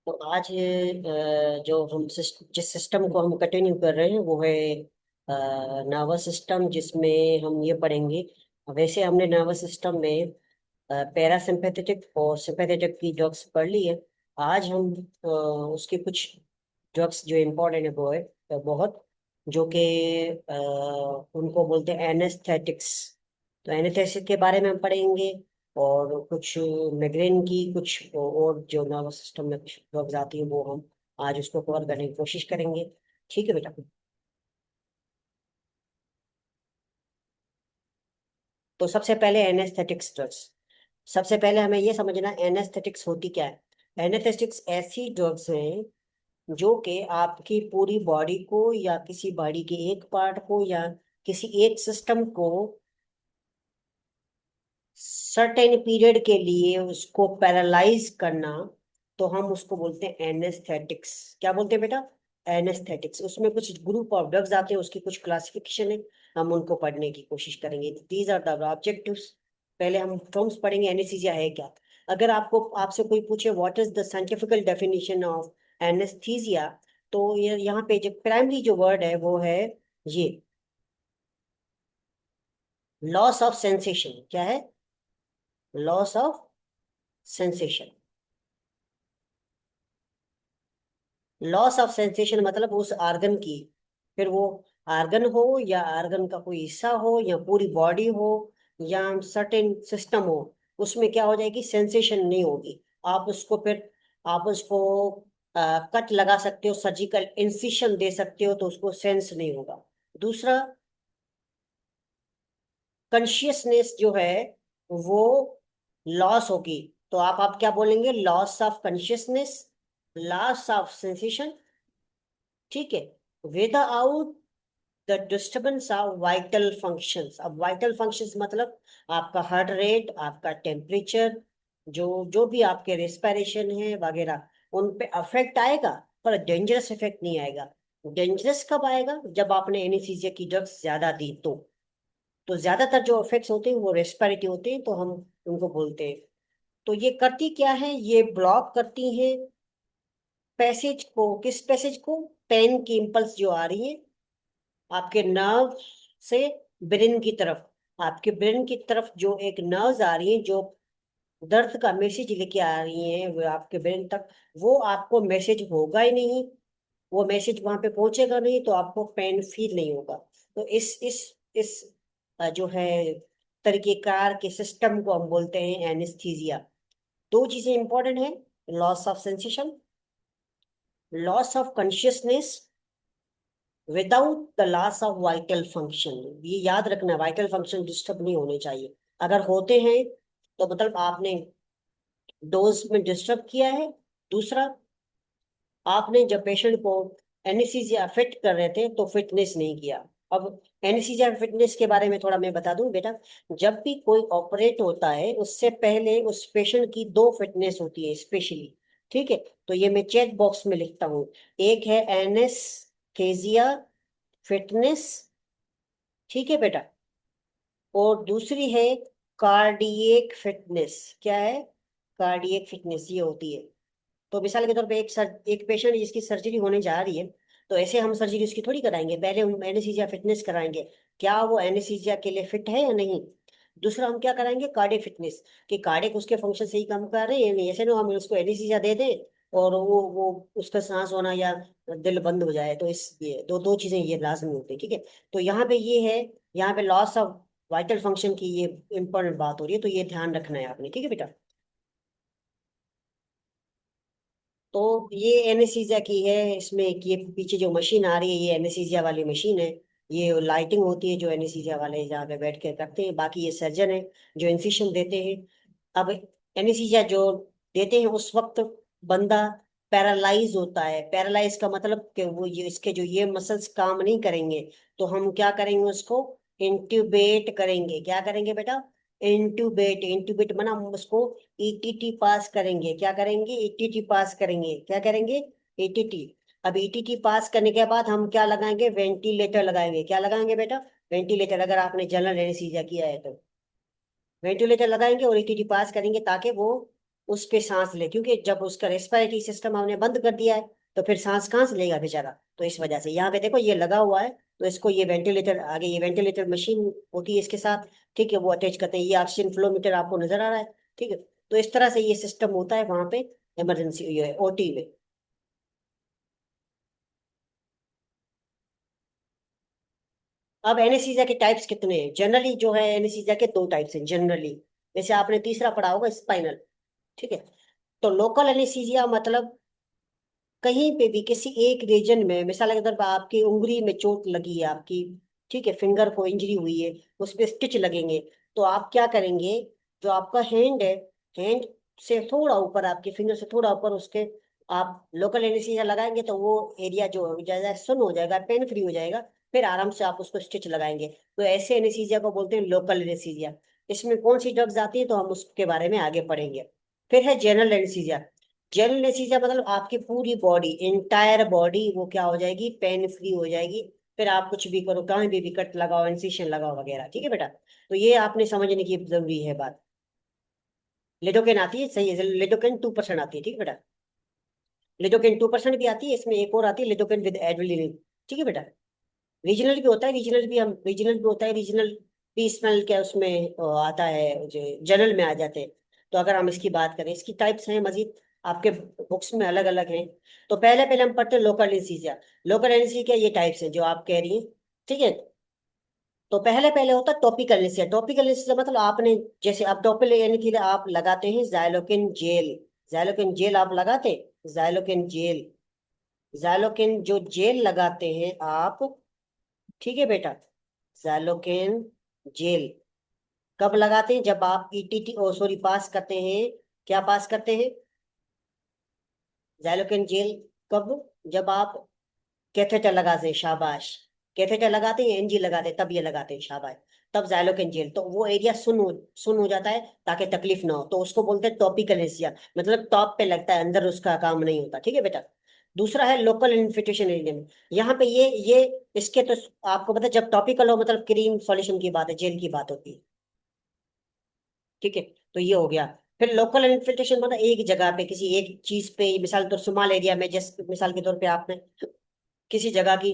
तो आज जो हम जिस सिस्टम को हम कंटिन्यू कर रहे हैं वो है नर्वस सिस्टम, जिसमें हम ये पढ़ेंगे। वैसे हमने नर्वस सिस्टम में पैरासिम्पेथेटिक और सिंपैथेटिक की ड्रग्स पढ़ ली है। आज हम उसके कुछ ड्रग्स जो इम्पोर्टेंट है वो है बहुत, जो कि उनको बोलते हैं एनेस्थेटिक्स। तो एनेस्थेटिक के बारे में हम पढ़ेंगे, और कुछ माइग्रेन की कुछ और जो नर्वस सिस्टम में कुछ ड्रग्स आती है वो हम आज उसको कवर करने की कोशिश करेंगे। ठीक है बेटा। तो सबसे पहले एनेस्थेटिक्स ड्रग्स। सबसे पहले हमें ये समझना एनेस्थेटिक्स होती क्या है। एनेस्थेटिक्स ऐसी ड्रग्स हैं जो कि आपकी पूरी बॉडी को या किसी बॉडी के एक पार्ट को या किसी एक सिस्टम को सर्टेन पीरियड के लिए उसको पैरालाइज करना, तो हम उसको बोलते हैं एनेस्थेटिक्स। क्या बोलते हैं बेटा? एनेस्थेटिक्स। उसमें कुछ ग्रुप ऑफ ड्रग्स आते हैं, उसकी कुछ क्लासिफिकेशन है, हम उनको पढ़ने की कोशिश करेंगे। These are the objectives. पहले हम टर्म्स पढ़ेंगे, एनेस्थीसिया है क्या। अगर आपको आपसे कोई पूछे what is the scientifical definition of anaesthesia, तो ये यहाँ पे जो प्राइमरी जो वर्ड है वो है ये लॉस ऑफ सेंसेशन। क्या है? Loss of sensation. Loss of sensation मतलब उस आर्गन की, फिर वो आर्गन हो या आर्गन का कोई हिस्सा हो या पूरी बॉडी हो या सर्टेन सिस्टम हो, उसमें क्या हो जाएगी? सेंसेशन नहीं होगी। आप उसको फिर आप उसको कट लगा सकते हो, सर्जिकल इंसिशन दे सकते हो, तो उसको सेंस नहीं होगा। दूसरा, कॉन्शियसनेस जो है वो लॉस होगी। तो आप क्या बोलेंगे? Loss of consciousness, loss of sensation. ठीक है। Without the disturbance of vital functions. अब वाइटल फंक्शंस मतलब आपका हार्ट रेट, आपका टेम्परेचर, जो जो भी आपके रेस्पिरेशन है वगैरह, उन पे अफेक्ट आएगा, पर डेंजरस इफेक्ट नहीं आएगा। डेंजरस कब आएगा? जब आपने एनेस्थीसिया की ड्रग्स ज्यादा दी तो ज्यादातर जो इफेक्ट्स होते हैं वो रेस्पिरेटरी होते हैं, तो हम उनको बोलते हैं। तो ये करती क्या है? ये ब्लॉक करती है पैसेज को। किस पैसेज को? पेन की इम्पल्स जो आ रही है आपके नर्व से ब्रेन की तरफ। आपके ब्रेन की तरफ जो एक नर्व्स आ रही है जो दर्द का मैसेज लेके आ रही है वो आपके ब्रेन तक, वो आपको मैसेज होगा ही नहीं। वो मैसेज वहां पे पहुंचेगा नहीं तो आपको पेन फील नहीं होगा। तो इस जो है तरीकेकार के सिस्टम को हम बोलते हैं एनेस्थीसिया। दो चीजें इंपॉर्टेंट है, loss of sensation, loss of consciousness without the loss of vital function. ये याद रखना, वाइटल फंक्शन डिस्टर्ब नहीं होने चाहिए। अगर होते हैं तो मतलब आपने डोज में डिस्टर्ब किया है। दूसरा, आपने जब पेशेंट को एनेस्थीसिया फिट कर रहे थे तो फिटनेस नहीं किया। अब एनेस्थीसिया फिटनेस के बारे में थोड़ा मैं बता दूं बेटा। जब भी कोई ऑपरेट होता है उससे पहले उस पेशेंट की दो फिटनेस होती है स्पेशली। ठीक है। तो ये मैं चेक बॉक्स में लिखता हूँ। एक है एनेस्थीसिया फिटनेस, ठीक है बेटा, और दूसरी है कार्डियक फिटनेस। क्या है? कार्डियक फिटनेस ये होती है। तो मिसाल के तौर पे एक पेशेंट जिसकी सर्जरी होने जा रही है, तो ऐसे हम सर्जरी उसकी थोड़ी कराएंगे, पहले हम एनेस्थीसिया फिटनेस कराएंगे, क्या वो एनेस्थीसिया के लिए फिट है या नहीं। दूसरा हम क्या कराएंगे? कार्डियक फिटनेस, कि कार्डियक उसके फंक्शन सही काम कर रहे हैं या नहीं। ऐसे ना हम उसको एनेस्थीसिया दे दें और वो उसका सांस होना या दिल बंद हो जाए। तो इस ये दो दो चीजें ये लाजमी होती है। ठीक है। तो यहाँ पे ये है, यहाँ पे लॉस ऑफ वाइटल फंक्शन की ये इंपॉर्टेंट बात हो रही है, तो ये ध्यान रखना है आपने। ठीक है बेटा। तो ये एनेस्थीसिया की है। इसमें एक ये पीछे जो मशीन आ रही है ये एनेस्थीसिया वाली मशीन है। ये लाइटिंग होती है जो एनेस्थीसिया वाले जहाँ पे बैठ के करते हैं, बाकी ये सर्जन है जो इंसिशन देते हैं। अब एनेस्थीसिया जो देते हैं उस वक्त बंदा पैरालाइज होता है। पैरालाइज का मतलब कि वो ये इसके जो ये मसल्स काम नहीं करेंगे, तो हम क्या करेंगे? उसको इंट्यूबेट करेंगे। क्या करेंगे बेटा? इंट्यूबेट। इंट्यूबेट माना हम उसको ईटीटी पास करेंगे। क्या करेंगे? ईटीटी पास करेंगे। क्या करेंगे? ईटीटी। अब ईटीटी पास करने के बाद हम क्या लगाएंगे? वेंटिलेटर लगाएंगे। क्या लगाएंगे बेटा? वेंटिलेटर। अगर आपने जनरल एनेस्थीसिया किया है तो वेंटिलेटर लगाएंगे और ईटीटी पास करेंगे ताकि वो उस पे सांस ले, क्योंकि जब उसका रेस्पिरेटरी सिस्टम हमने बंद कर दिया है तो फिर सांस कहाँ से लेगा बेचारा। तो इस वजह से यहाँ पे देखो ये लगा हुआ है, तो इसको ये वेंटिलेटर, आगे ये वेंटिलेटर मशीन होती है इसके साथ, ठीक है, वो अटैच करते हैं। ये ऑक्सीजन फ्लो मीटर आपको नजर आ रहा है, ठीक है। तो इस तरह से ये सिस्टम होता है वहां पे, इमरजेंसी ये ओटी में। अब एनेस्थीसिया के टाइप्स कितने हैं जनरली, जो है एनेस्थीसिया के दो टाइप्स हैं जनरली। जैसे आपने तीसरा पढ़ा होगा स्पाइनल, ठीक है। तो लोकल एनेस्थीसिया मतलब कहीं पे भी किसी एक रीजन में, मिसाल के तौर पर आपकी उंगली में चोट लगी है आपकी, ठीक है, फिंगर को इंजरी हुई है, उस पे स्टिच लगेंगे, तो आप क्या करेंगे, जो आपका हैंड है, हैंड से थोड़ा ऊपर, आपके फिंगर से थोड़ा ऊपर, उसके आप लोकल एनेस्थीसिया लगाएंगे तो वो एरिया जो हो जाएगा, सुन हो जाएगा, पेन फ्री हो जाएगा, फिर आराम से आप उसको स्टिच लगाएंगे। तो ऐसे एनेस्थीसिया को बोलते हैं लोकल एनेस्थीसिया। इसमें कौन सी ड्रग्स आती है तो हम उसके बारे में आगे पढ़ेंगे। फिर है जनरल एनेस्थीसिया। जनरल एनेस्थीसिया मतलब आपकी पूरी बॉडी, इंटायर बॉडी वो क्या हो जाएगी, पेन फ्री हो जाएगी। फिर आप कुछ भी करो, कहीं भी कट लगाओ, इंसिशन लगाओ वगैरह, ठीक है बेटा। तो ये आपने समझने की जरूरी है बात। लिडोकेन आती है, सही है, लिडोकेन 2% आती है, ठीक है बेटा। लिडोकेन 2% भी आती है, इसमें एक और आती है लिडोकेन विद एड्रेनालिन, ठीक है बेटा। रीजनल भी होता है, रीजनल भी होता है, रीजनल भी स्मेल क्या उसमें आता है, जो जनरल में आ जाते हैं। तो अगर हम इसकी बात करें, इसकी टाइप्स हैं मजीद, आपके बुक्स में अलग अलग हैं। तो पहले पहले हम पढ़ते हैं लोकल एनेस्थीसिया। लोकल एनेस्थीसिया ये टाइप्स हैं जो आप कह रही हैं, ठीक है। तो पहले पहले होता है टॉपिकल एनेस्थीसिया। टॉपिकल एनेस्थीसिया मतलब आपने, जैसे अब टॉपिकल यानी कि आप लगाते हैं जाइलोकेन जेल। जाइलोकेन जेल आप लगाते, जाइलोकेन जेल, जाइलोकेन जो जेल लगाते हैं आप, ठीक है बेटा। जैलोकेन जेल कब लगाते हैं, जब आप ईटीटी ओ सॉरी पास करते हैं। क्या पास करते हैं, जैलोकेन जेल कब, जब आप कैथेटर लगाते हैं, शाबाश। कैथेटर लगाते हैं, एनजी लगाते हैं, तब ये लगाते हैं, शाबाश। तब जाइलोकेन जेल, तो वो एरिया सुन हो जाता है ताकि तकलीफ ना हो, तो उसको बोलते हैं टॉपिकल एनेस्थीसिया, मतलब टॉप पे लगता है, अंदर उसका काम नहीं होता, ठीक है बेटा। दूसरा है लोकल इन्फिटेशन एरिया में। यहाँ पे ये इसके तो आपको पता है, जब टॉपिकल हो मतलब क्रीम सॉल्यूशन की बात है, जेल की बात होती है, ठीक है। तो ये हो गया। फिर लोकल इन्फिल्ट्रेशन मतलब एक जगह पे किसी एक चीज पे, मिसाल तौर सुमाल एरिया में, जैसे मिसाल के तौर पे आपने किसी जगह की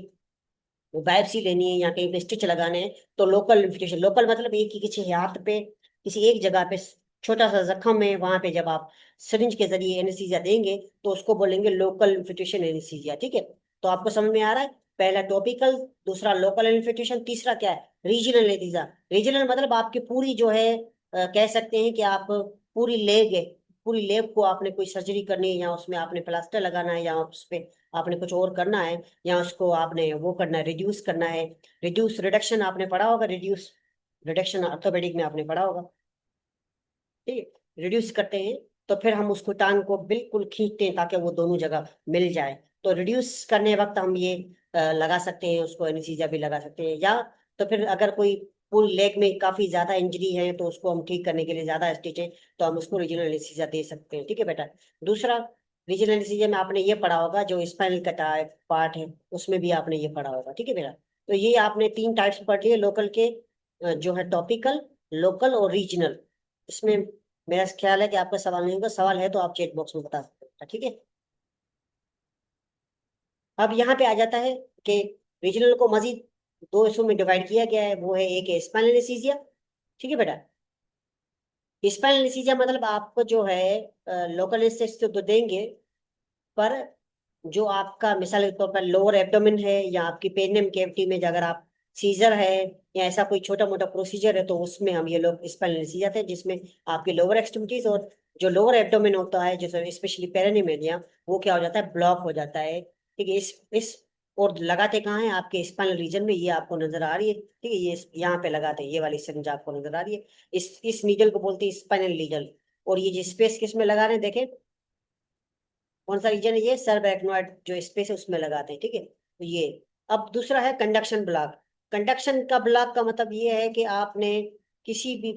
बायोप्सी लेनी है या कहीं पे स्टिच लगाने हैं, तो लोकल इन्फिल्ट्रेशन, लोकल मतलब एक ही किसी हाथ पे, किसी एक जगह पे छोटा सा जख्म है, वहां पे जब आप सिरिंज के जरिए एनेस्थीसिया देंगे तो उसको बोलेंगे लोकल इन्फिल्ट्रेशन एनेस्थीसिया, ठीक है। तो आपको समझ में आ रहा है, पहला टॉपिकल, दूसरा लोकल इन्फिल्ट्रेशन, तीसरा क्या है, रीजनल एनेस्थीसिया। रीजनल मतलब आपकी पूरी जो है कह सकते हैं कि आप पूरी लेग है, पूरी लेग को आपने कोई सर्जरी करनी है, या उसमें आपने प्लास्टर लगाना है, या उस पे आपने कुछ और करना है, या उसको आपने वो करना है, रिड्यूस करना है। रिड्यूस रिडक्शन आपने पढ़ा होगा, रिड्यूस रिडक्शन ऑर्थोपेडिक में आपने पढ़ा होगा, ठीक है। रिड्यूस करते हैं तो फिर हम उसको टांग को बिल्कुल खींचते हैं ताकि वो दोनों जगह मिल जाए। तो रिड्यूस करने वक्त हम ये लगा सकते हैं, उसको एनेस्थीसिया भी लगा सकते हैं, या तो फिर अगर कोई पूरी लेग में काफी ज्यादा इंजरी है तो उसको हम ठीक करने के लिए ज्यादा स्टिच है, तो हम उसको रीजनल एनेस्थीसिया दे सकते हैं, ठीक है बेटा। दूसरा, रीजनल एनेस्थीसिया में आपने ये पढ़ा होगा, जो स्पाइनल का पार्ट है उसमें भी आपने ये पढ़ा होगा, ठीक है बेटा। तो ये आपने तीन टाइप्स पढ़ लिए लोकल के, जो है टॉपिकल, लोकल और रीजनल। इसमें मेरा ख्याल है कि आपका सवाल नहीं होगा, सवाल है तो आप चेक बॉक्स में बता सकते हैं, ठीक है। अब यहाँ पे आ जाता है कि रीजनल को मजीद दो हिस्सों में डिवाइड किया गया है, वो है एक है स्पाइनल एनेस्थीसिया, ठीक है बेटा। स्पाइनल एनेस्थीसिया मतलब आपको जो है लोकल एनेस्थीसिया तो देंगे, पर जो आपका मिसाल के तौर पर लोअर एब्डोमेन है, या आपकी पेरिनेम कैविटी में अगर आप सीजर है, या ऐसा कोई छोटा मोटा प्रोसीजर है, तो उसमें हम ये लोग स्पाइनल एनेस्थीसिया जाते हैं, जिसमें आपकी लोअर एक्सट्रीमिटीज और जो लोअर एब्डोमेन होता है, जैसे स्पेशली पेरिनेम एरिया, वो क्या हो जाता है, ब्लॉक हो जाता है, ठीक है। इस और लगाते कहाँ है, आपके स्पाइनल रीजन में, ये आपको नजर आ रही है, ठीक है, ये यहाँ पे लगाते हैं, ये वाली सिरिंज आपको नजर आ रही है। इस नीडल को बोलते हैं स्पाइनल नीडल। और ये जो स्पेस किस में लगा रहे हैं देखें, कौन सा रीजन है, ये सर्वएक्नोइड जो स्पेस है उसमें लगाते हैं, ठीक है। तो ये, अब दूसरा है कंडक्शन ब्लॉक। कंडक्शन का ब्लॉक का मतलब ये है कि आपने किसी भी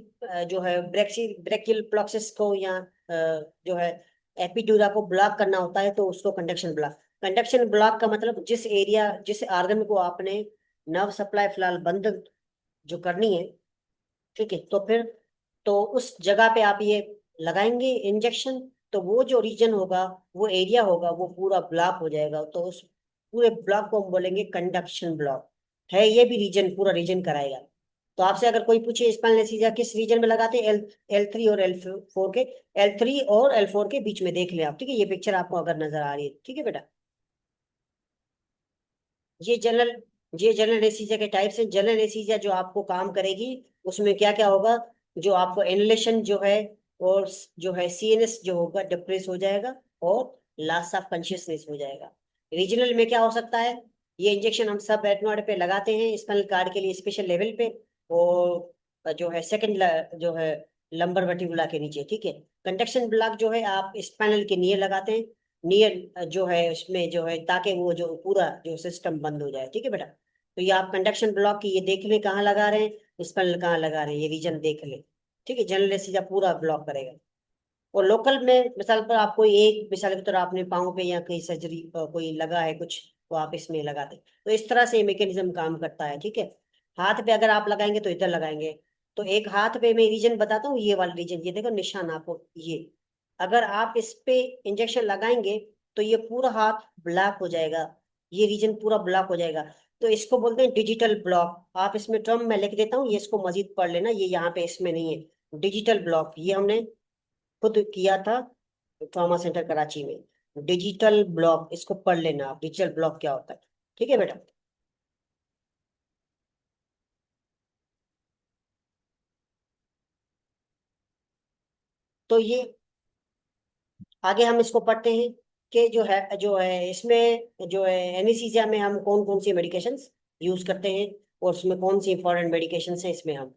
जो है ब्रेकियल प्लक्सस को, या जो है एपिड्यूरा को ब्लॉक करना होता है, तो उसको कंडक्शन ब्लॉक। कंडक्शन ब्लॉक का मतलब जिस एरिया, जिस आर्गन को आपने नर्व सप्लाई फिलहाल बंद जो करनी है, ठीक है, तो फिर तो उस जगह पे आप ये लगाएंगे इंजेक्शन, तो वो जो रीजन होगा, वो एरिया होगा, वो पूरा ब्लॉक हो जाएगा। तो उस पूरे ब्लॉक को हम बोलेंगे कंडक्शन ब्लॉक है। ये भी रीजन, पूरा रीजन कराएगा। तो आपसे अगर कोई पूछे स्पाइनल एनेस्थीसिया किस रीजन में लगाते हैं, L3 और L4 के, L3 और L4 के बीच में देख लें आप, ठीक है। ये पिक्चर आपको अगर नजर आ रही है, ठीक है बेटा। ये जनरल ये जनरल एनेस्थीसिया के टाइप्स हैं। जनरल एनेस्थीसिया जो आपको काम करेगी, उसमें क्या क्या होगा, जो आपको इनहेलेशन जो है, और जो है सीएनएस जो होगा डिप्रेस हो जाएगा, और लॉस ऑफ कॉन्शियसनेस हो जाएगा। रीजनल में क्या हो सकता है, ये इंजेक्शन हम सब रेटिनॉइड पे लगाते हैं स्पाइनल कार्ड के लिए स्पेशल लेवल पे, और जो है सेकंड जो है लंबर वर्टिब्रा के नीचे, ठीक है। कंडक्शन ब्लॉक जो है आप स्पाइनल के नियर लगाते हैं, नियर जो है उसमें जो है, ताकि वो जो पूरा जो सिस्टम बंद हो जाए, ठीक है बेटा। तो ये आप कंडक्शन ब्लॉक की ये देख ले कहाँ लगा रहे हैं, स्पाइनल कहाँ लगा रहे हैं, ये रीजन देख ले, ठीक है। जनरल एनेस्थीसिया पूरा ब्लॉक करेगा। और लोकल में मिसाल पर आपको एक मिसाल के तौर आपने पाँव पे या कहीं सर्जरी कोई लगा है कुछ, तो आप इसमें लगा दें। तो इस तरह से मैकेनिज्म काम करता है, ठीक है। हाथ पे अगर आप लगाएंगे तो इधर लगाएंगे। तो एक हाथ पे मैं रीजन बताता हूँ, ये वाला रीजन, ये देखो निशान आपको ये, अगर आप इस पे इंजेक्शन लगाएंगे तो ये पूरा हाथ ब्लॉक हो जाएगा, ये रीजन पूरा ब्लॉक हो जाएगा। तो इसको बोलते हैं डिजिटल ब्लॉक। आप इसमें टर्म मैं लिख देता हूँ, ये इसको मजीद पढ़ लेना, ये यहाँ पे इसमें नहीं है। डिजिटल ब्लॉक ये हमने खुद किया था ट्रॉमा सेंटर कराची में। डिजिटल ब्लॉक इसको पढ़ लेना आप, डिजिटल ब्लॉक क्या होता है, ठीक है बेटा। तो ये आगे हम इसको पढ़ते हैं कि जो है इसमें जो है एनेस्थीसिया में हम कौन कौन सी मेडिकेशंस यूज करते हैं, और उसमें कौन सी इंपॉर्टेंट मेडिकेशंस हैं इसमें हम।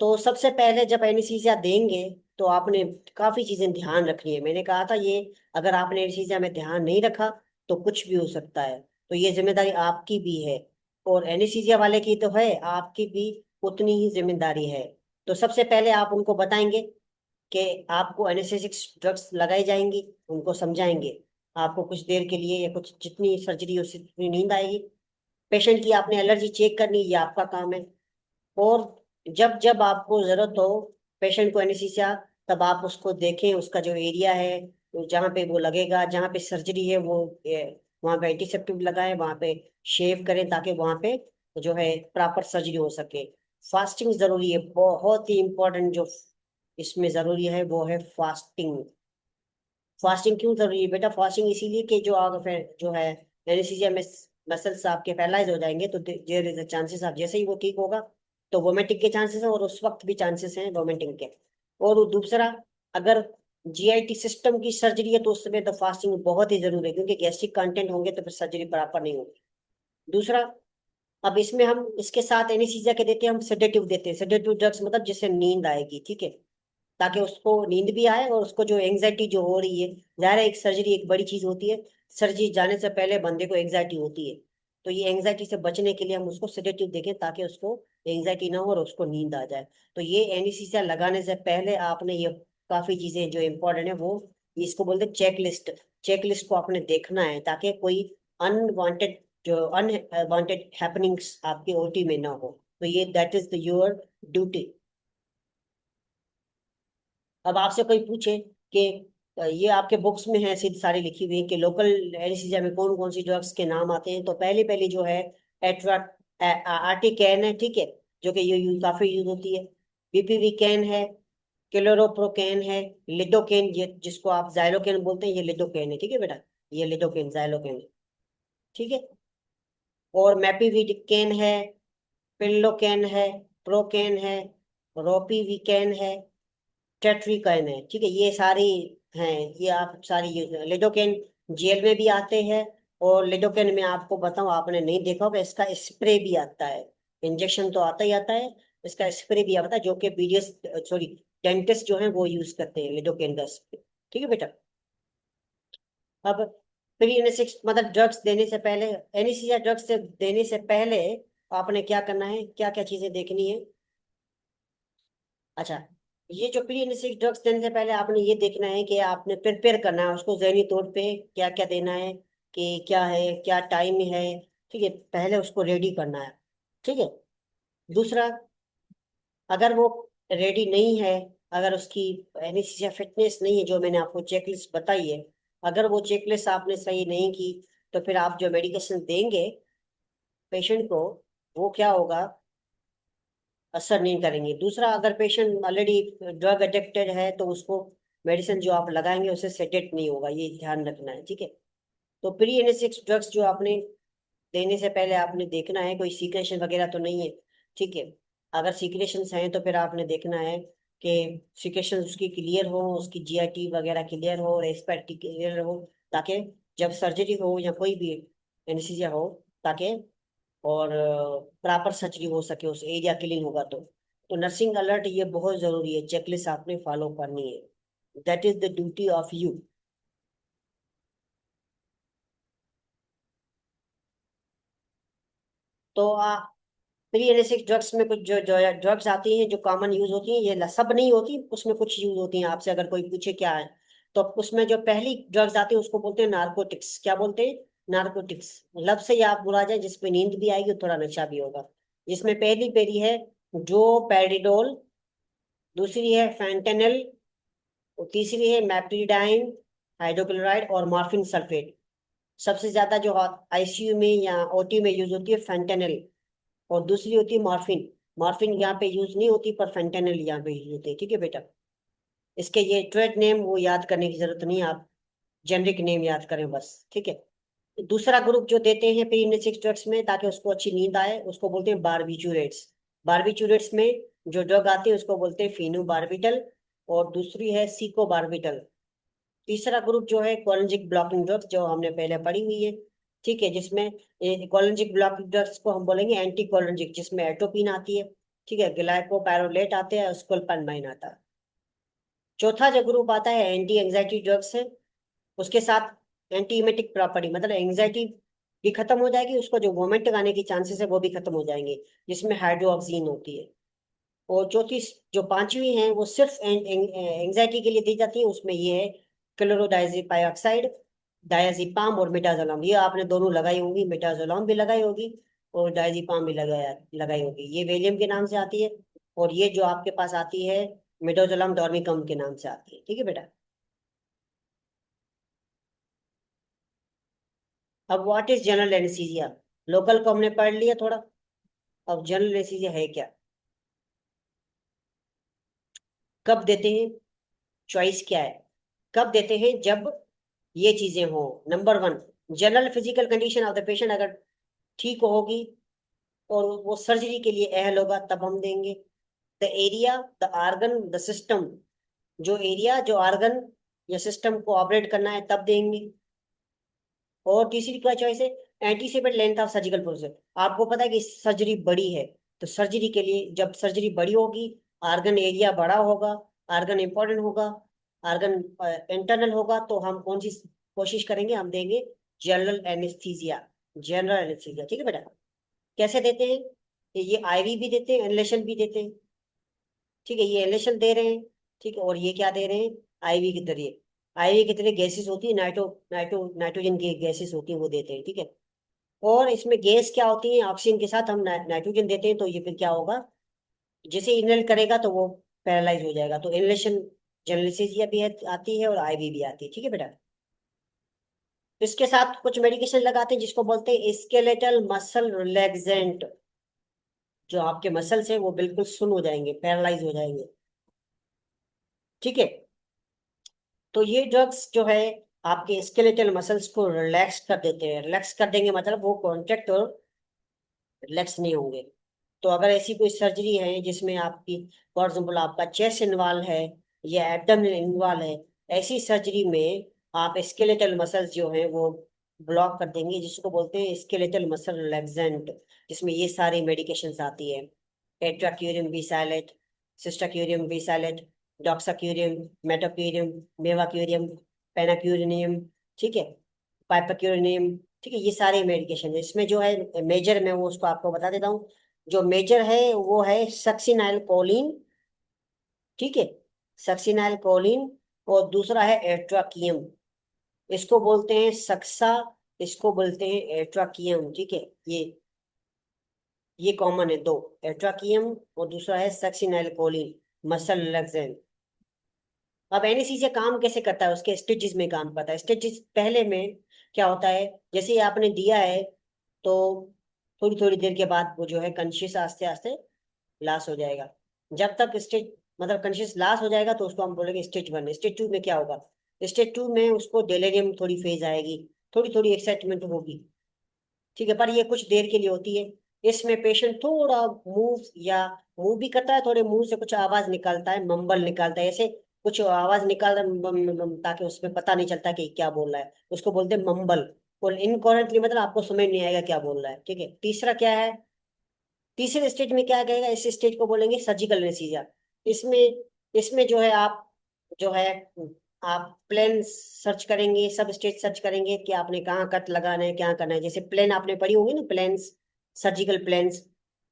तो सबसे पहले जब एनेस्थीसिया देंगे, तो आपने काफी चीजें ध्यान रखनी है। मैंने कहा था ये, अगर आपने एनेस्थीसिया में ध्यान नहीं रखा तो कुछ भी हो सकता है। तो ये जिम्मेदारी आपकी भी है, और एनेस्थीसिया वाले की तो है, आपकी भी उतनी ही जिम्मेदारी है। तो सबसे पहले आप उनको बताएंगे कि आपको एनेस्थेटिक्स ड्रग्स लगाई जाएंगी, उनको समझाएंगे। आपको कुछ देर के लिए या कुछ जितनी सर्जरी उससे जितनी नींद आएगी, पेशेंट की आपने एलर्जी चेक करनी, ये आपका काम है। और जब जब आपको जरूरत हो पेशेंट को एनेस्थीसिया, तब आप उसको देखें, उसका जो एरिया है जहाँ पे वो लगेगा, जहाँ पे सर्जरी है वो वहाँ पे एंटीसेप्टिक लगाएं, वहाँ पे शेव करें, ताकि वहाँ पे जो है प्रॉपर सर्जरी हो सके। फास्टिंग जरूरी है, बहुत ही इंपॉर्टेंट जो इसमें जरूरी है वो है फास्टिंग। फास्टिंग क्यों जरूरी है बेटा, फास्टिंग इसीलिए कि जो आग फिर जो है एनेस्थीसिया में मसल्स आपके पैरालाइज हो जाएंगे, तो देयर इज अ चांसेस आप जैसे ही वो ठीक होगा, तो वोमिटिंग के चांसेस हैं, और उस वक्त भी चांसेस हैं वोमिटिंग के। और वो दूसरा, अगर जीआईटी सिस्टम की सर्जरी है तो उस समय तो फास्टिंग बहुत ही जरूरी है, क्योंकि गैस्ट्रिक कंटेंट होंगे तो फिर सर्जरी प्रॉपर नहीं होगी। दूसरा, अब इसमें हम इसके साथ एनेस्थीसिया के देते हैं, हम सेडेटिव देते हैं। सेडेटिव ड्रग्स मतलब जिससे नींद आएगी, ठीक है, ताकि उसको नींद भी आए, और उसको जो एंग्जाइटी जो हो रही है, जाहिर है एक सर्जरी एक बड़ी चीज होती है, सर्जरी जाने से पहले बंदे को एंग्जाइटी होती है। तो ये एंग्जाइटी से बचने के लिए हम उसको सेडेटिव देखें, ताकि उसको एंग्जाइटी ना हो और उसको नींद आ जाए। तो ये एनेस्थीसिया लगाने से पहले आपने ये काफी चीजें जो इंपॉर्टेंट है वो, इसको बोलते हैं चेकलिस्ट। चेकलिस्ट को आपने देखना है, ताकि कोई अनवांटेड जो अनवांटेड हैपनिंग्स आपके ओटी में ना हो। तो ये that is the your duty. अब आपसे कोई पूछे कि ये आपके बुक्स में है सीधी सारी लिखी हुई है कि लोकल एनेस्थीसिया में कौन कौन सी ड्रग्स के नाम आते हैं, तो पहली पहली जो है एट्रा आर्टिकेन है, ठीक है, जो कि ये काफी यूज होती है। बीपीवी कैन है, क्लोरोप्रोकेन है, लिडोकेन, ये जिसको आप जाइलोकेन बोलते हैं, ये लिडोकेन है, ठीक है बेटा। ये लिडोकेन जाइलोकेन है, ठीक है। और मैपिविडिकेन है, पिल्लोकेन है, प्रोकेन है, रोपीविकेन है, टेट्रिकाइन है, ठीक है। ये सारी हैं, ये आप सारी यूज, लिडोकेन जेल में भी आते हैं। और लिडोकेन में आपको बताऊं, आपने नहीं देखा होगा, इसका स्प्रे भी आता है। इंजेक्शन तो आता ही आता है, इसका स्प्रे भी आता है, जो कि बीडीएस सॉरी डेंटिस्ट जो है वो यूज करते हैं लिडोकेन का स्प्रे, ठीक है बेटा। अब प्री एनेस्थेटिक मतलब ड्रग्स देने से पहले, एनेस्थीसिया ड्रग्स से देने से पहले आपने क्या करना है, क्या क्या चीजें देखनी है। अच्छा, ये जो प्री एनेस्थेटिक ड्रग्स देने से पहले आपने ये देखना है कि आपने प्रिपेयर करना है उसको जहनी तौर पे, क्या क्या देना है, कि क्या है, क्या टाइम है, ठीक है, पहले उसको रेडी करना है, ठीक है। दूसरा, अगर वो रेडी नहीं है, अगर उसकी एनेस्थीसिया फिटनेस नहीं है, जो मैंने आपको चेकलिस्ट बताई है, अगर वो चेकलिस्ट आपने सही नहीं की, तो फिर आप जो मेडिकेशन देंगे पेशेंट को, वो क्या होगा, असर नहीं करेंगे। दूसरा, अगर पेशेंट ऑलरेडी ड्रग एडिक्टेड है तो उसको मेडिसिन जो आप लगाएंगे उससे सेडेट नहीं होगा, ये ध्यान रखना है, ठीक है। तो प्री एनेस्थेटिक ड्रग्स जो आपने देने से पहले आपने देखना है कोई सीक्रेशन वगैरह तो नहीं है, ठीक है। अगर सीक्रेशन हैं तो फिर आपने देखना है कि सीक्रेशन उसकी क्लियर हो, उसकी जीआईटी वगैरह क्लियर हो, रेस्पिरेटरी क्लियर हो, ताकि जब सर्जरी हो या कोई भी एनेस्थीसिया हो, ताकि और प्रॉपर सर्जरी हो सके, उस एरिया क्लीन होगा तो नर्सिंग अलर्ट ये बहुत जरूरी है, चेकलिस्ट आपने फॉलो करनी है, that is the duty of you. तो प्री एनेस्थेटिक ड्रग्स में कुछ जो ड्रग्स आती हैं जो कॉमन यूज होती हैं, ये सब नहीं होती, उसमें कुछ यूज होती हैं। आपसे अगर कोई पूछे क्या है, तो उसमें जो पहली ड्रग्स आती है उसको बोलते हैं नार्कोटिक्स। क्या बोलते हैं? नार्कोटिक्स। लब से ही आप बुला जाए, जिसमें नींद भी आएगी और थोड़ा नशा भी होगा। जिसमें पहली पेरी है जो पेरिडोल, दूसरी है फेंटेनल, और तीसरी है मैप्रिडाइन हाइड्रोक्लोराइड और मॉर्फिन सल्फेट। सबसे ज्यादा जो आईसीयू में या ओटी में यूज होती है फेंटेनल, और दूसरी होती है मॉर्फिन। मॉर्फिन यहाँ पे यूज नहीं होती, पर फेंटेनल यहाँ पे यूज होती है, ठीक है बेटा। इसके ये ट्रेड नेम वो याद करने की जरूरत नहीं है, आप जेनरिक नेम याद करें बस, ठीक है। दूसरा ग्रुप जो देते हैं प्री सिक्स ड्रग्स में ताकि उसको अच्छी नींद आए, उसको बोलते हैं बारबिचूरेट्स। बारबिचूरेट्स में जो ड्रग आती है उसको बोलते हैं फिनो बारबिटल, और दूसरी है सीको बारबिटल। तीसरा ग्रुप जो है कोलिनर्जिक ब्लॉकिंग ड्रग्स, जो हमने पहले पढ़ी हुई है, ठीक है, जिसमें कोलिनर्जिक ब्लॉकिंग ड्रग्स को हम बोलेंगे एंटी कोलिनर्जिक, जिसमें एटोपिन आती है, ठीक है, ग्लाइकोपाइरोलेट आते हैं, स्कोलपेनमाइन आता है। चौथा जो ग्रुप आता है एंटी एंजाइटी ड्रग्स है, उसके साथ एंटी इमेटिक प्रॉपर्टी, मतलब एंजाइटी भी खत्म हो जाएगी, उसको जो वोमिट आने की चांसेस है वो भी खत्म हो जाएंगे, जिसमें हाइड्रोक्सीन होती है। और चौथी जो पांचवी है वो सिर्फ एंजाइटी के लिए दी जाती है, उसमें ये है क्लोरोडाइजिपाइऑक्साइड, डायazepam और मिडाजोलम। ये आपने दोनों लगाई होंगी, मिडाजोलम भी लगाई होगी और डायazepam भी लगाया लगाई होगी, ये वेलियम के नाम से आती है। और ये जो आपके पास आती है मिडाजोलम डॉर्मिकम के नाम से आती है, ठीक है बेटा। अब what is general anaesthesia? Local को हमने पढ़ लिया थोड़ा, अब जनरल एनेस्थीसिया है क्या, कब देते हैं, चॉइस क्या है। कब देते हैं? जब ये चीजें हो। Number one, general physical condition of the patient अगर ठीक होगी और वो सर्जरी के लिए अहल होगा तब हम देंगे। The area, the organ, the system, जो एरिया जो आर्गन या सिस्टम को ऑपरेट करना है तब देंगे। और तीसरी क्या चॉइस है? Anticipate length of surgical procedure. आपको पता है कि सर्जरी बड़ी है, तो सर्जरी के लिए जब सर्जरी बड़ी होगी, आर्गन एरिया बड़ा होगा, आर्गन इंपॉर्टेंट होगा, आर्गन इंटरनल होगा, तो हम कौन सी कोशिश करेंगे, हम देंगे जनरल एनेस्थीसिया। जनरल एनेस्थीसिया, ठीक है बेटा। कैसे देते हैं? ये आईवी भी देते हैं, इनलेशन भी देते हैं, ठीक है। ये इनलेशन दे रहे हैं, ठीक है, और ये क्या दे रहे हैं, आईवी के जरिए। आईवी के जरिए गैसेस होती है, नाइट्रोजन की गैसेस होती है, वो देते हैं, ठीक है। और इसमें गैस क्या होती है, ऑक्सीजन के साथ हम नाइट्रोजन देते हैं, तो ये फिर क्या होगा, जैसे इनहेल करेगा तो वो पैरालाइज हो जाएगा। तो इनलेशन जनरलिसिया भी आती है और आईवी भी आती है, ठीक है बेटा। इसके साथ कुछ मेडिकेशन लगाते हैं जिसको बोलते हैं स्केलेटल मसल रिलैक्सेंट। जो आपके मसल्स है वो बिल्कुल सुन हो जाएंगे, पैरालाइज हो जाएंगे, ठीक है। तो ये ड्रग्स जो है आपके स्केलेटल मसल्स को रिलैक्स कर देते हैं। रिलैक्स कर देंगे मतलब वो कॉन्ट्रैक्ट और रिलैक्स नहीं होंगे। तो अगर ऐसी कोई सर्जरी है जिसमें आपकी, फॉर एग्जाम्पल आपका चेस्ट इन्वॉल्व है या एब्डोमेन इन्वॉल्व है, ऐसी सर्जरी में आप स्केलेटल मसल्स जो हैं वो ब्लॉक कर देंगे, जिसको बोलते हैं स्केलेटल मसल रिलैक्सेंट, जिसमें ये सारी मेडिकेशंस आती है। एट्राक्यूरियम बिसाइलेट, सिस्टाक्यूरियम बिसाइलेट, डॉक्साक्यूरियम, मेटाक्यूरियम, मेवाक्यूरियम, पेनाक्यूरिनियम, ठीक है, पाइपाक्यूरिनियम, ठीक है। ये सारे मेडिकेशन है। इसमें जो है मेजर में वो उसको आपको बता देता हूँ। जो मेजर है वो है सक्सिनाइल कोलिन, ठीक है, सक्सिनाइल कोलिन। और दूसरा है एट्राकियम, इसको बोलते हैं सक्सा, इसको बोलते हैं एट्राकियम, ठीक है। ये कॉमन है दो, एट्राकियम और दूसरा है सक्सिनाइल कोलिन, मसल रिलैक्सेंट। अब एनेस्थीसिया काम कैसे करता है, उसके स्टेजेस में काम करता है। स्टेजेस पहले में क्या होता है, जैसे ही आपने दिया है तो थोड़ी थोड़ी देर के बाद वो जो है कॉन्शियस आस्ते आस्ते लॉस हो जाएगा। जब तक स्टेज मतलब कॉन्शियस लॉस हो जाएगा तो उसको हम बोलेंगे स्टेज 1। स्टेज 2 में क्या होगा, स्टेज 2 में उसको डेलेरियम थोड़ी फेज आएगी, थोड़ी थोड़ी एक्साइटमेंट होगी, ठीक है, पर ये कुछ देर के लिए होती है। इसमें पेशेंट थोड़ा मूव या मूव भी करता है, थोड़े मुंह से कुछ आवाज निकालता है, मम्बल निकालता है, ऐसे कुछ आवाज निकाल रहा है ताकि उसमें पता नहीं चलता कि क्या बोल रहा है, उसको बोलते हैं मम्बल। और इनकोहेरेंटली मतलब आपको समझ नहीं आएगा क्या बोल रहा है, ठीक है। तीसरा क्या है, तीसरे स्टेज में क्या कहेगा, इस स्टेज को बोलेंगे सर्जिकल एनेस्थीसिया। इसमें इसमें जो है आप जो है आप प्लेन सर्च करेंगे, सब स्टेज सर्च करेंगे कि आपने कहाँ कट लगाना है, क्या करना है। जैसे प्लेन आपने पढ़ी होंगी ना, प्लेन्स, सर्जिकल प्लेन्स,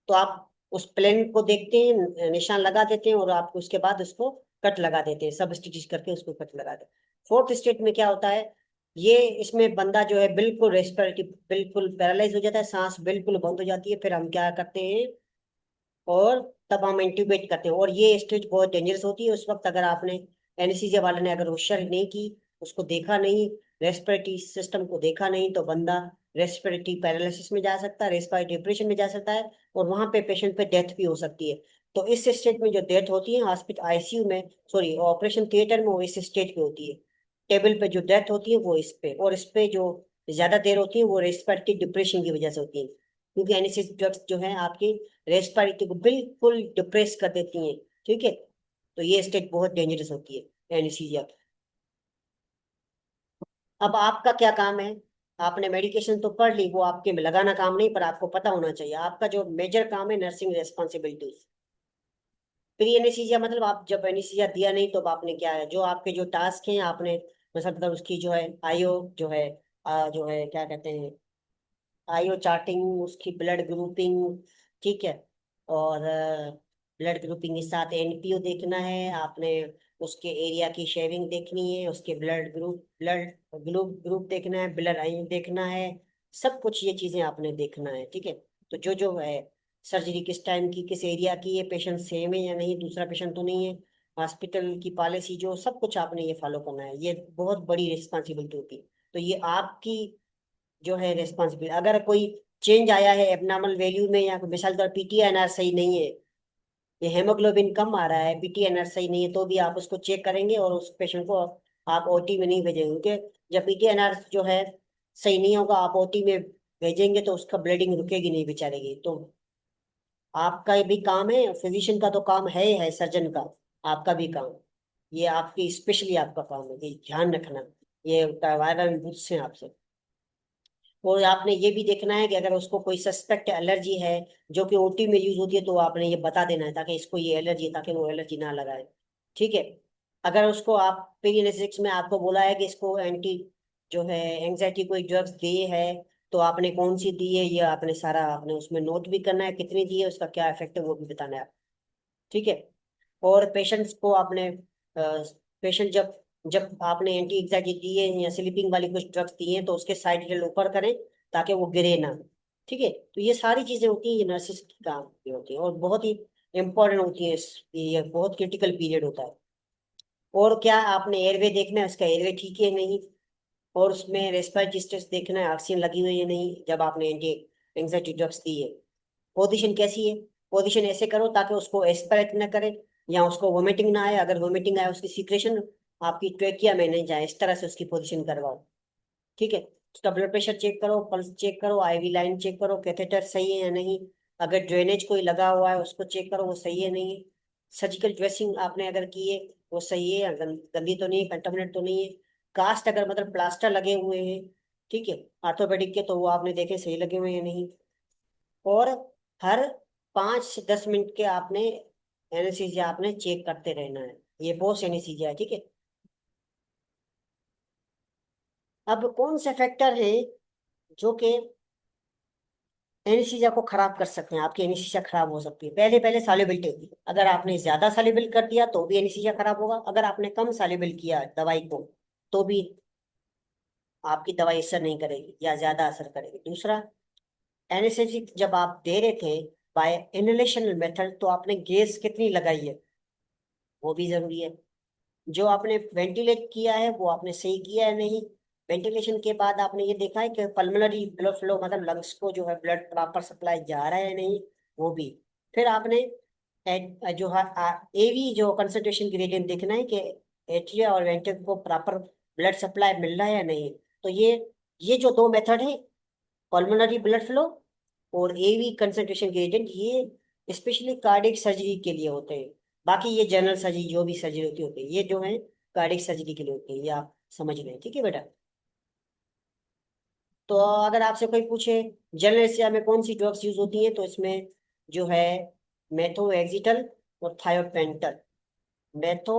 तो आप उस प्लेन को देखते हैं, निशान लगा देते हैं और आप उसके बाद उसको कट लगा देते हैं, सब स्टिचेस करके उसको कट लगा देते हैं। फोर्थ स्टेज में क्या होता है, ये इसमें बंदा जो है बिल्कुल रेस्पिरेटरी बिल्कुल पैरालाइज हो जाता है, सांस बिल्कुल बंद हो जाती है, फिर हम क्या करते हैं, और तब हम इंट्यूबेट करते हैं। और ये स्टेज बहुत डेंजरस होती है उस वक्त, अगर आपने एनेस्थीसिया वाले ने अगर होशियारी नहीं की, उसको देखा नहीं, रेस्पिरेटरी सिस्टम को देखा नहीं, तो बंदा रेस्पिरेटरी पैरालिसिस में जा सकता है, रेस्पिरेटरी डिप्रेशन में जा सकता है, और वहां पे पेशेंट पे डेथ भी हो सकती है। तो इस स्टेज में जो डेथ होती है हॉस्पिटल आईसीयू में, सॉरी ऑपरेशन थिएटर में, वो इस स्टेज पे होती है। टेबल पे जो डेथ होती है वो इस पे, और इस पे जो ज्यादा देर होती है वो रेस्पिरेटरी डिप्रेशन की वजह से होती है, क्योंकि एनेस्थेटिक ड्रग्स जो है आपकी रेस्पिरेटरी को बिल्कुल डिप्रेस कर देती हैं, ठीक है। तो ये स्टेज बहुत डेंजरस होती है एनेस्थीसिया। अब आपका क्या काम है, आपने मेडिकेशन तो पढ़ ली, वो आपके में लगाना काम नहीं, पर आपको पता होना चाहिए आपका जो मेजर काम है नर्सिंग रेस्पॉन्सिबिलिटीज। प्री एनेस्थीसिया मतलब आप जब एनेस्थीसिया दिया नहीं तो आपने क्या है, जो आपके जो टास्क हैं आपने मतलब उसकी जो है आईओ जो है जो है क्या कहते हैं, आईओ चार्टिंग, उसकी ब्लड ग्रुपिंग, ठीक है, और ब्लड ग्रुपिंग के साथ एनपीओ देखना है आपने, उसके एरिया की शेयरिंग देखनी है, उसके ब्लड ग्रुप देखना है, ब्लड आई देखना है, सब कुछ ये चीजें आपने देखना है, ठीक है। तो जो जो है सर्जरी किस टाइम की, किस एरिया की, ये पेशेंट सेम है या नहीं, दूसरा पेशेंट तो नहीं है, हॉस्पिटल की पॉलिसी जो सब कुछ आपने ये फॉलो करना है, ये बहुत बड़ी रिस्पॉन्सिबिलिटी होती है। तो ये आपकी जो है रेस्पॉन्सिबिलिटी। अगर कोई चेंज आया है एबनॉर्मल वैल्यू में, या मिसाल तौर पीटीएनआर सही नहीं है, ये हेमोग्लोबिन कम आ रहा है, पीटीएनआर सही नहीं है, तो भी आप उसको चेक करेंगे और उस पेशेंट को आप ओटी में नहीं भेजेंगे, क्योंकि जब पीटीएनआर जो है सही नहीं होगा आप ओटी में भेजेंगे तो उसका ब्लीडिंग रुकेगी नहीं बेचारे की। तो आपका भी काम है, फिजिशियन का तो काम है सर्जन का, आपका भी काम, ये आपकी स्पेशली आपका काम है, ये ध्यान रखना, ये वायरल पूछते हैं आपसे। और आपने ये भी देखना है कि अगर उसको कोई सस्पेक्ट एलर्जी है जो कि ओटी में यूज होती है, तो आपने ये बता देना है ताकि इसको ये एलर्जी है, ताकि वो एलर्जी ना लगाए, ठीक है। अगर उसको आप पीडियाट्रिक्स में आपको बोला है कि इसको एंटी जो है एंजाइटी कोई ड्रग्स दिए है, तो आपने कौन सी दी है ये आपने सारा आपने उसमें नोट भी करना है, कितनी दी है, उसका क्या इफेक्ट है वो भी बताना है, ठीक है। और पेशेंट्स को आपने पेशेंट जब जब आपने एंटी एग्जाइटी दी है या स्लीपिंग वाली कुछ ड्रग्स दी हैं तो उसके साइड इफेक्ट ऊपर करें ताकि वो गिरे ना, ठीक है। तो ये सारी चीजें होती हैं, ये नर्सिस की काम की होती हैं और बहुत ही इंपॉर्टेंट होती है, ये बहुत क्रिटिकल पीरियड होता है। और क्या आपने एयरवे देखना है, उसका एयरवे ठीक है नहीं, और उसमें रेस्पिरेटरी स्ट्रेस देखना है, ऑक्सीजन लगी हुई है नहीं जब आपने एंटी एंजाइटी ड्रग्स दी है। पोजीशन कैसी है, पोजीशन ऐसे करो ताकि उसको एस्पिरेट ना करे या उसको वोमिटिंग ना आए, अगर वोमिटिंग आए उसकी सीक्रेशन आपकी ट्रेकिया में नहीं जाए, इस तरह से उसकी पोजीशन करवाओ, ठीक है। उसका ब्लड प्रेशर चेक करो, पल्स चेक करो, आईवी लाइन चेक करो, कैथेटर सही है या नहीं, अगर ड्रेनेज कोई लगा हुआ है उसको चेक करो वो सही है नहीं है, सर्जिकल ड्रेसिंग आपने अगर की है वो सही है या गंदी तो नहीं है, कंटामिनेट तो नहीं है, कास्ट अगर मतलब प्लास्टर लगे हुए हैं, ठीक है, ऑर्थोपेडिक के, तो वो आपने देखे सही लगे हुए हैं या नहीं। और हर 5 से 10 मिनट के आपने एनेस्थीसिया आपने चेक करते रहना है, ये पोस्ट एनेस्थीसिया है, ठीक है। अब कौन से फैक्टर हैं जो कि एनेस्थीसिया को खराब कर सकते हैं, आपकी एनेस्थीसिया खराब हो सकती है। पहले पहले सॉल्युबिलिटी होगी, अगर आपने ज्यादा सॉल्युबल कर दिया तो भी एनेस्थीसिया खराब होगा, अगर आपने कम सॉल्युबल किया दवाई को तो भी आपकी दवाई असर नहीं करेगी या ज्यादा असर करेगी। दूसरा, एनेस्थेटिक जब आप दे रहे थे बाय इनहेलेशन मेथड, तो आपने गैस कितनी लगाई है वो भी जरूरी है। जो आपने वेंटिलेट किया है वो आपने सही किया है नहीं। वेंटिलेशन के बाद आपने ये देखा है कि पल्मोनरी ब्लड फ्लो मतलब लंग्स को जो है ब्लड प्रॉपर सप्लाई जा रहा है नहीं, वो भी। फिर आपने जो है एवी जो कंसंट्रेशन ग्रेडियंट देखना है कि एट्रिया और वेंट्रिकल को प्रॉपर ब्लड सप्लाई मिल रहा है या नहीं। तो ये जो दो मेथड है, पल्मोनरी ब्लड फ्लो और एवी कंसंट्रेशन ग्रेडियंट, ये स्पेशली कार्डियक सर्जरी के लिए होते हैं। बाकी ये जनरल सर्जरी जो भी सर्जरी होती है ये जो है कार्डियक सर्जरी के लिए होते हैं, ये आप समझ लें, ठीक है बेटा। तो अगर आपसे कोई पूछे जनरल एनेस्थीसिया में कौन सी ड्रग्स यूज होती हैं, तो इसमें जो है मेथोएक्सिटल और थायोपेंटल, मेथो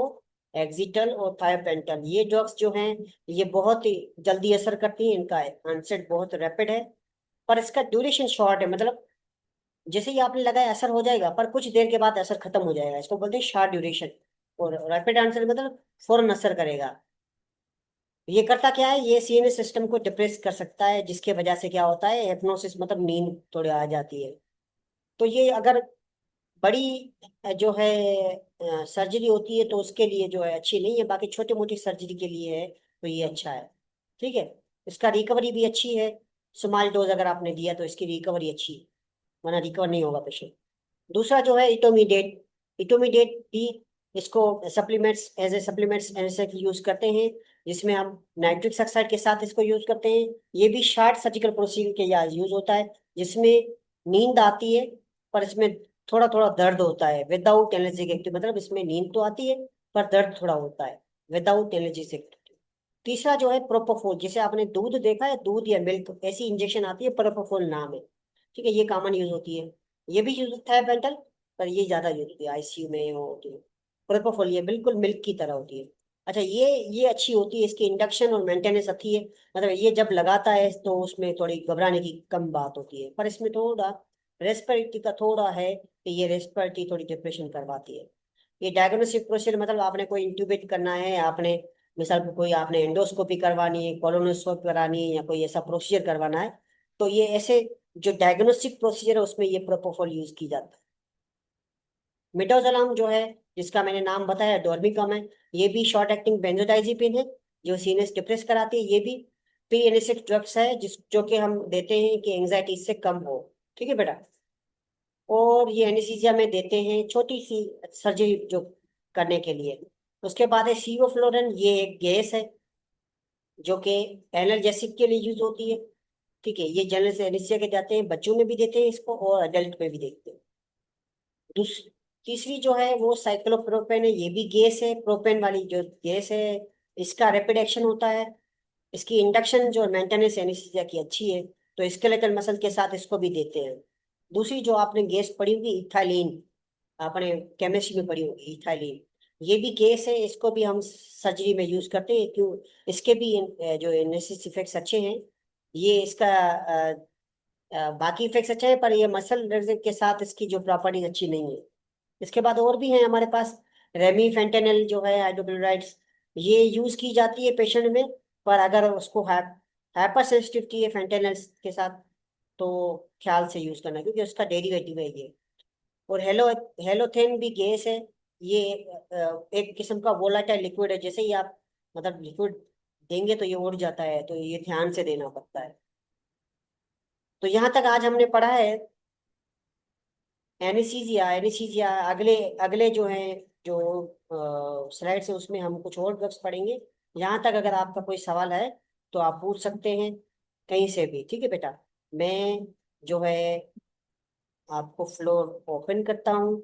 एक्सिटल और थायोपेंटल, ये ड्रग्स जो हैं ये बहुत ही जल्दी असर करती हैं, इनका ऑनसेट बहुत रैपिड है, पर इसका ड्यूरेशन शॉर्ट है। मतलब जैसे ही आपने लगाया असर हो जाएगा, पर कुछ देर के बाद असर खत्म हो जाएगा, इसको बोलते हैं शॉर्ट ड्यूरेशन। और रैपिड आंसर मतलब फौरन असर करेगा। ये करता क्या है, ये सीएनएस सिस्टम को डिप्रेस कर सकता है, जिसके वजह से क्या होता है, हिप्नोसिस मतलब नींद थोड़ी आ जाती है। तो ये अगर बड़ी जो है सर्जरी होती है तो उसके लिए जो है अच्छी नहीं है, बाकी छोटी मोटी सर्जरी के लिए है तो ये अच्छा है, ठीक है। इसका रिकवरी भी अच्छी है, स्मॉल डोज अगर आपने दिया तो इसकी रिकवरी अच्छी है, वरना रिकवर नहीं होगा पेशेंट। दूसरा जो है इटोमीडेट, इटोमीडेट भी इसको सप्लीमेंट्स एज ए सप्लीमेंट्स ऐसे यूज करते हैं, जिसमें हम नाइट्रिक ऑक्साइड के साथ इसको यूज करते हैं। ये भी शार्ट सर्जिकल प्रोसीजर के लिए यूज होता है, जिसमें नींद आती है पर इसमें थोड़ा थोड़ा दर्द होता है, विदाउट एनर्जेटिक एक्टिव, मतलब इसमें नींद तो आती है पर दर्द थोड़ा होता है, विदाउट एनर्जेटिक एक्टिव। तीसरा जो है प्रोपोफोल, जैसे आपने दूध देखा है, दूध या मिल्क ऐसी इंजेक्शन आती है, प्रोपोफोल नाम है, ठीक है, ये कॉमन यूज होती है। ये भी यूज होता है पेंटल, पर ये ज्यादा यूज होती है आईसीयू में वो होती है। प्रोपोफोल ये बिल्कुल मिल्क की तरह होती है। अच्छा, ये अच्छी होती है, इसकी इंडक्शन और मेंटेनेंस अच्छी है, मतलब ये जब लगाता है तो उसमें थोड़ी घबराने की कम बात होती है, पर इसमें थोड़ा रेस्पिरेटरी का थोड़ा है कि ये रेस्पिरेटरी थोड़ी डिप्रेशन करवाती है। ये डायग्नोस्टिक प्रोसीजर मतलब आपने कोई इंट्यूबेट करना है, आपने मिसाल को कोई आपने एंडोस्कोपी करवानी है, कोलोनोस्कोपी करानी है, या कोई ऐसा प्रोसीजर करवाना है, तो ये ऐसे जो डायग्नोस्टिक प्रोसीजर है उसमें ये प्रोपोफॉल यूज की जाता है। मिडाजोलम जो है, जिसका मैंने नाम बताया, डोर्मिकम है, ये भी शॉर्ट एक्टिंग बेंजोडाइजिपिन है, जो सीनेस डिप्रेस कराती है। ये भी प्री एनेस्थेटिक ड्रग्स है, जिस जो कि हम देते हैं कि एंजाइटी इससे कम हो, ठीक है बेटा। और ये एनेस्थीसिया में देते हैं छोटी सी सर्जरी जो करने के लिए। उसके बाद है सीवोफ्लोरिन, ये एक गैस है जो कि एनाल्जेसिक के लिए यूज होती है, ठीक है। ये जनरल से एनेस्थीसिया के जाते हैं, बच्चों में भी देते हैं इसको और अडल्ट में भी देते हैं। दूस तीसरी जो है वो साइक्लोप्रोपेन है, ये भी गैस है, प्रोपेन वाली जो गैस है, इसका रैपिड एक्शन होता है। इसकी इंडक्शन जो मेंटेनेंस एनेस्थीसिया की अच्छी है, तो स्केलेटल मसल के साथ इसको भी देते हैं। दूसरी जो आपने गैस पढ़ी होगी इथाइलिन, आपने केमिस्ट्री में पढ़ी होगी इथाइलिन, ये भी गैस है, इसको भी हम सर्जरी में यूज करते हैं। क्यों, इसके भी जो एनेस्थेसिस इफेक्ट्स अच्छे हैं। ये इसका बाकी इफेक्ट्स अच्छे हैं, पर ये मसल रिलैक्सेशन के साथ इसकी जो प्रॉपर्टीज अच्छी नहीं है। इसके बाद और भी हैं हमारे पास, रेमीफेंटेनिल जो है हाइड्रोक्लोराइड्स, ये यूज की जाती है पेशेंट में, पर अगर उसको हाइपर सेंसिटिविटी है फेंटेनिल के साथ तो ख्याल से यूज करना, क्योंकि उसका डेरिवेटिव है ये। और हेलोथेन भी गैस है, ये एक किस्म का वोलाटाइल लिक्विड है, जैसे ही आप मतलब लिक्विड देंगे तो ये उड़ जाता है, तो ये ध्यान से देना पड़ता है। तो यहाँ तक आज हमने पढ़ा है एनेस्थीसिया। एनेस्थीसिया अगले अगले जो है जो स्लाइड है उसमें हम कुछ और ड्रग्स पढ़ेंगे। यहाँ तक अगर आपका कोई सवाल है तो आप पूछ सकते हैं कहीं से भी, ठीक है बेटा। मैं जो है आपको फ्लोर ओपन करता हूँ।